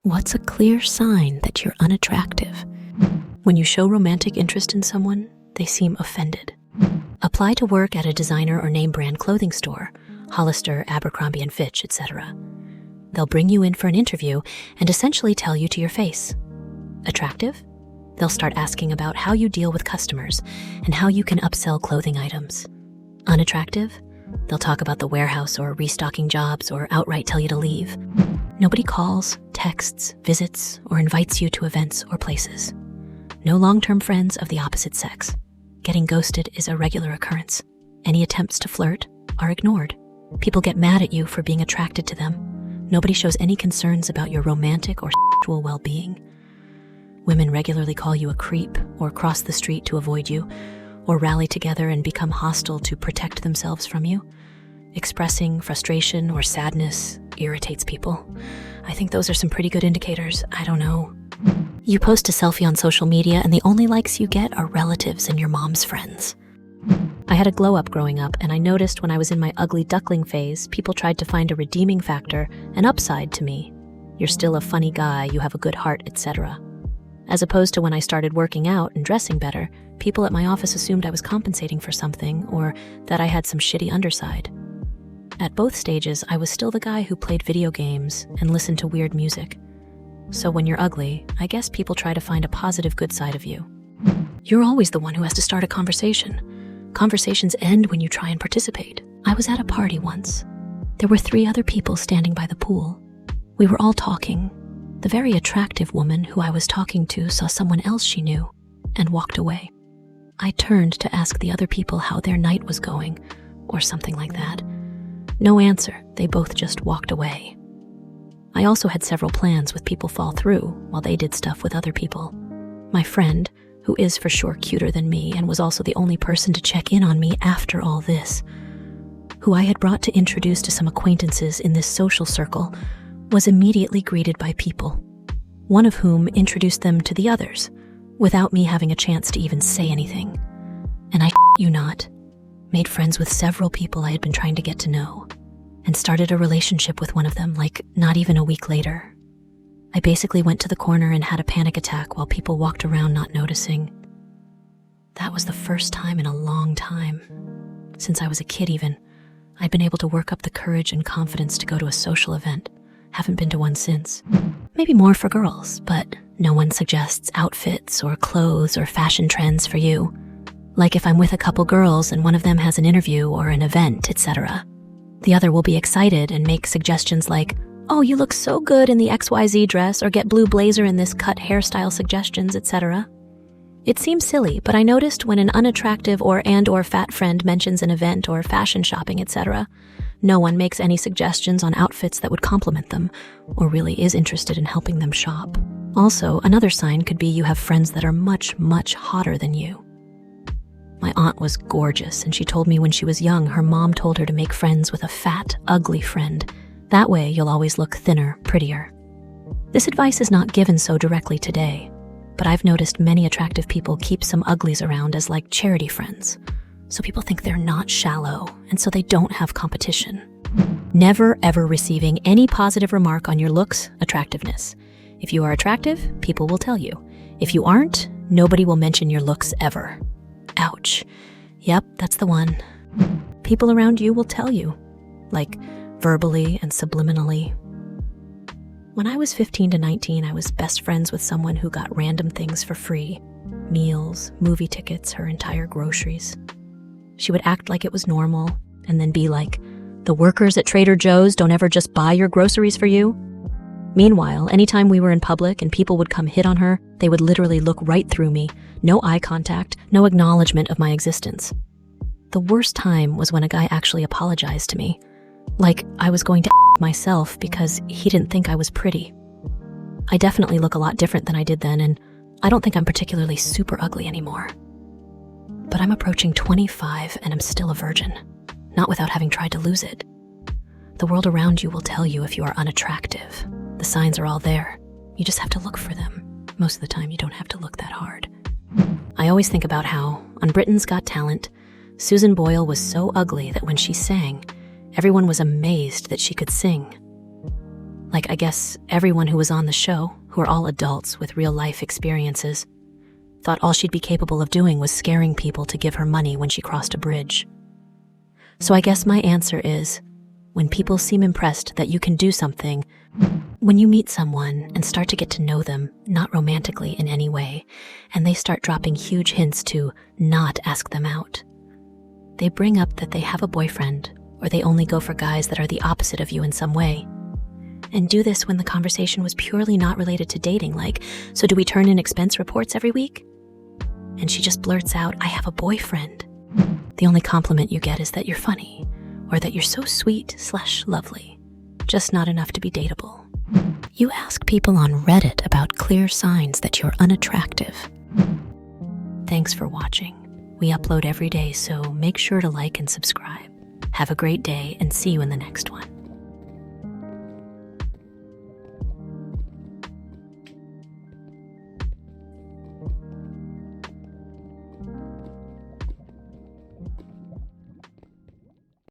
What's a clear sign that you're unattractive? When you show romantic interest in someone, they seem offended. Apply to work at a designer or name brand clothing store, Hollister, Abercrombie & Fitch, etc. They'll bring you in for an interview and essentially tell you to your face. Attractive? They'll start asking about how you deal with customers and how you can upsell clothing items. Unattractive? They'll talk about the warehouse or restocking jobs or outright tell you to leave. Nobody calls, texts, visits, or invites you to events or places. No long-term friends of the opposite sex. Getting ghosted is a regular occurrence. Any attempts to flirt are ignored. People get mad at you for being attracted to them. Nobody shows any concerns about your romantic or sexual well-being. Women regularly call you a creep or cross the street to avoid you, or rally together and become hostile to protect themselves from you. Expressing frustration or sadness irritates people. I think those are some pretty good indicators. I don't know. You post a selfie on social media and the only likes you get are relatives and your mom's friends. I had a glow up growing up, and I noticed when I was in my ugly duckling phase, people tried to find a redeeming factor, an upside to me. You're still a funny guy, you have a good heart, etc. As opposed to when I started working out and dressing better, people at my office assumed I was compensating for something or that I had some shitty underside. At both stages, I was still the guy who played video games and listened to weird music. So when you're ugly, I guess people try to find a positive good side of you. You're always the one who has to start a conversation. Conversations end when you try and participate. I was at a party once. There were 3 other people standing by the pool. We were all talking. The very attractive woman who I was talking to saw someone else she knew and walked away. I turned to ask the other people how their night was going, or something like that. No answer, they both just walked away. I also had several plans with people fall through while they did stuff with other people. My friend, who is for sure cuter than me and was also the only person to check in on me after all this, who I had brought to introduce to some acquaintances in this social circle, was immediately greeted by people, one of whom introduced them to the others, without me having a chance to even say anything. And I you not, made friends with several people I had been trying to get to know, and started a relationship with one of them like not even a week later. I basically went to the corner and had a panic attack while people walked around not noticing. That was the first time in a long time. Since I was a kid even, I'd been able to work up the courage and confidence to go to a social event. Haven't been to one since. Maybe more for girls, but no one suggests outfits or clothes or fashion trends for you. Like if I'm with a couple girls and one of them has an interview or an event, etc. The other will be excited and make suggestions like, "Oh, you look so good in the XYZ dress," or "Get blue blazer in this cut hairstyle suggestions," etc. It seems silly, but I noticed when an unattractive or fat friend mentions an event or fashion shopping, etc., no one makes any suggestions on outfits that would compliment them, or really is interested in helping them shop. Also, another sign could be you have friends that are much, much hotter than you. My aunt was gorgeous, and she told me when she was young, her mom told her to make friends with a fat, ugly friend. That way, you'll always look thinner, prettier. This advice is not given so directly today, but I've noticed many attractive people keep some uglies around as like charity friends. So people think they're not shallow, and so they don't have competition. Never ever receiving any positive remark on your looks, attractiveness. If you are attractive, people will tell you. If you aren't, nobody will mention your looks ever. Ouch. Yep, that's the one. People around you will tell you, like verbally and subliminally. When I was 15 to 19, I was best friends with someone who got random things for free. Meals, movie tickets, her entire groceries. She would act like it was normal and then be like, "The workers at Trader Joe's don't ever just buy your groceries for you." Meanwhile, anytime we were in public and people would come hit on her, they would literally look right through me. No eye contact, no acknowledgement of my existence. The worst time was when a guy actually apologized to me. Like I was going to myself because he didn't think I was pretty. I definitely look a lot different than I did then, and I don't think I'm particularly super ugly anymore. But I'm approaching 25 and I'm still a virgin, not without having tried to lose it. The world around you will tell you if you are unattractive. The signs are all there. You just have to look for them. Most of the time, you don't have to look that hard. I always think about how, on Britain's Got Talent, Susan Boyle was so ugly that when she sang, everyone was amazed that she could sing. Like, I guess everyone who was on the show, who are all adults with real-life experiences, thought all she'd be capable of doing was scaring people to give her money when she crossed a bridge. So I guess my answer is, when people seem impressed that you can do something, when you meet someone and start to get to know them, not romantically in any way, and they start dropping huge hints to not ask them out. They bring up that they have a boyfriend, or they only go for guys that are the opposite of you in some way. And do this when the conversation was purely not related to dating, like, so do we turn in expense reports every week? And she just blurts out, I have a boyfriend. The only compliment you get is that you're funny, or that you're so sweet/lovely, just not enough to be dateable. You ask people on Reddit about clear signs that you're unattractive. Thanks for watching. We upload every day, so make sure to like and subscribe. Have a great day and see you in the next one.